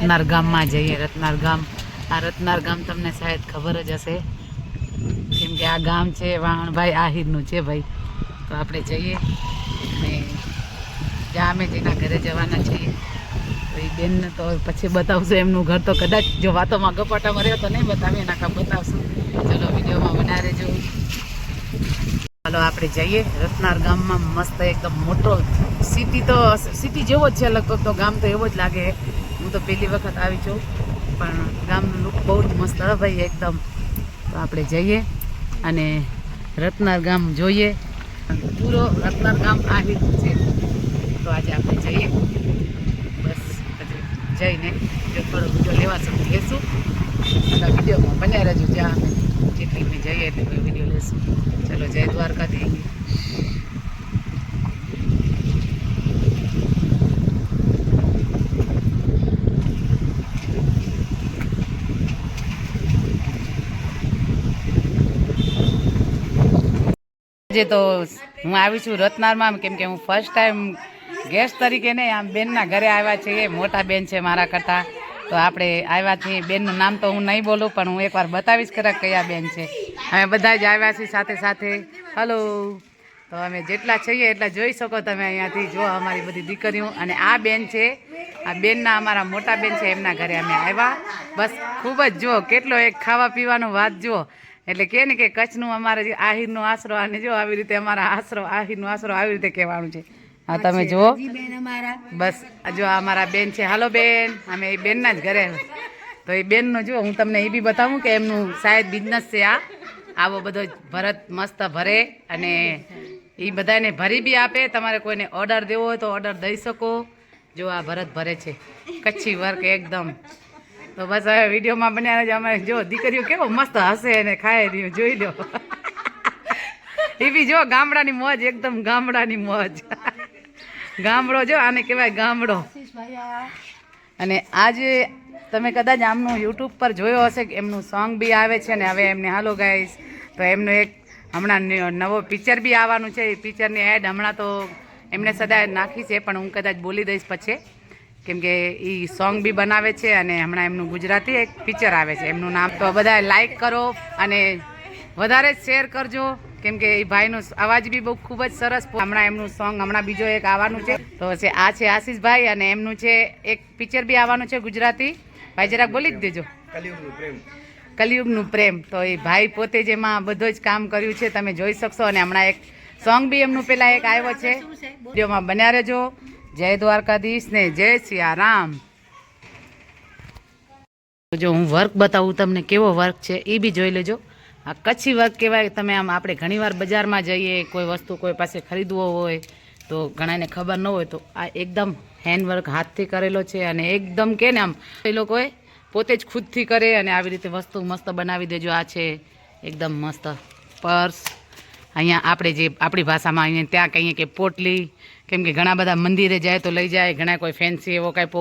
રત્નાર ગામમાં જઈએ. રત્નાર ગામ, આ રત્નાર ગામ તમને શાયદ ખબર જ હશે, કેમ કે આ ગામ છે વાહણભાઈ આહિરનું છે ભાઈ. તો આપણે જઈએ અને જ્યાં અમે જેના ઘરે જવાના છીએ તો એ બેનને તો પછી બતાવશું એમનું ઘર. તો કદાચ જો વાતોમાં ગપાટા મર્યો તો નહીં બતાવીએ, નાખા બતાવશું. ચલો વિડીયોમાં બનાવી રહેજો. ચાલો આપણે જઈએ. રત્નાર ગામમાં મસ્ત એકદમ મોટો સિટી, તો સિટી જેવો જ છે લગભગ. તો ગામ તો એવો જ લાગે. હું તો પહેલી વખત આવી છું, પણ ગામનું લુક બહુ જ મસ્ત હોય ભાઈ એકદમ. તો આપણે જઈએ અને રત્નાર ગામ જોઈએ. પૂરો રત્નાર ગામ આહિર છે. તો આજે આપણે જઈએ. બસ જઈને જો થોડો વિડીયો લેવા શકું લેશું. અને વિડીયોમાં બન્યા રહેજો. જ્યાં અમે જેટલી મેં જઈએ એટલી વિડીયો લેશું. ચલો, જય દ્વારકાથી. આજે તો હું આવી છું રત્નારમાં, કેમ કે હું ફર્સ્ટ ટાઈમ ગેસ્ટ તરીકે નહીં, આમ બેનના ઘરે આવ્યા છીએ. મોટા બેન છે મારા કરતાં. તો આપણે આવ્યા છીએ. બેનનું નામ તો હું નહીં બોલું, પણ હું એકવાર બતાવીશ ખરા કયા બેન છે. અમે બધા જ આવ્યા છીએ સાથે સાથે. હલો. તો અમે જેટલા છીએ એટલા જોઈ શકો તમે અહીંયાથી. જો અમારી બધી દીકરીઓ. અને આ બેન છે, આ બેનના અમારા મોટા બેન છે, એમના ઘરે અમે આવ્યા. બસ ખૂબ જ જો કેટલો એક ખાવા પીવાનો વાત જુઓ. એટલે કે ને કે કચ્છનું અમારે આહિરનો આશરો, અને જો આવી રીતે અમારા આશરો આહિરનો આશરો આવી રીતે કહેવાનું છે. હા તમે જુઓ. બસ જો અમારા બેન છે. હાલો બેન, અમે એ બેનના જ ઘરે. તો એ બેનનો જો હું તમને એ બી બતાવું કે એમનું શાયદ બિઝનેસ છે. આવો બધો ભરત મસ્ત ભરે, અને એ બધાને ભરી બી આપે. તમારે કોઈને ઓર્ડર દેવો હોય તો ઓર્ડર દઈ શકો. જો આ ભરત ભરે છે, કચ્છી વર્ક એકદમ. તો બસ હવે વિડીયોમાં બન્યા જ. અમે જો દીકરીઓ કેવો મસ્ત હસે અને ખાય રહ્યું, જોઈ લો. એ બી જો ગામડાની મોજ, એકદમ ગામડાની મોજ. ગામડો જો આને કહેવાય ગામડો. અને આજે તમે કદાચ આમનું યુટ્યુબ પર જોયો હશે કે એમનું સોંગ બી આવે છે. ને હવે એમને હાલો ગાઈસ, તો એમનું એક હમણાં નવો પિક્ચર બી આવવાનું છે. એ પિક્ચરની એડ હમણાં તો એમને સદા નાખી છે, પણ હું કદાચ બોલી દઈશ પછી, કેમ કે એ સોંગ બી બનાવે છે. અને હમણાં એમનું ગુજરાતી એક પિક્ચર આવે છે, એમનું નામ. તો બધા લાઈક કરો અને વધારે શેર કરજો, કેમ કે એ ભાઈનો અવાજ બી બહુ ખૂબ જ સરસ. હમણાં એમનું સોંગ હમણાં બીજો એક આવવાનું છે. તો આ છે આશીષભાઈ, અને એમનું છે એક પિક્ચર બી આવવાનું છે ગુજરાતી. ભાઈ જરાક બોલી જ દેજો. કલિયુગનું પ્રેમ. તો એ ભાઈ પોતે જ એમાં બધું જ કામ કર્યું છે, તમે જોઈ શકશો. અને હમણાં એક સોંગ બી એમનું પેલા એક આવ્યો છે. વિડીયોમાં બન્યા રહેજો. જય દ્વારકાધીશ ને જય સિયારામ. જો હું વર્ક બતાવું તમને, કેવો વર્ક છે એ બી જોઈ લેજો. આ કચ્છી વર્ક કહેવાય. તમે આમ આપણે ઘણીવાર બજારમાં જઈએ, કોઈ વસ્તુ કોઈ પાસે ખરીદવો હોય તો ઘણાને ખબર ન હોય, તો આ એકદમ હેન્ડવર્ક હાથથી કરેલો છે. અને એકદમ કે ને આમ એ લોકોએ પોતે જ ખુદથી કરે, અને આવી રીતે વસ્તુ મસ્ત બનાવી દેજો. આ છે એકદમ મસ્ત પર્સ. અહીંયા આપણે જે આપણી ભાષામાં અહીંયા ત્યાં કહીએ કે પોટલી, કેમ કે ઘણા બધા મંદિરે જાય તો લઈ જાય, ઘણા કોઈ ફેન્સી એવો કાંઈ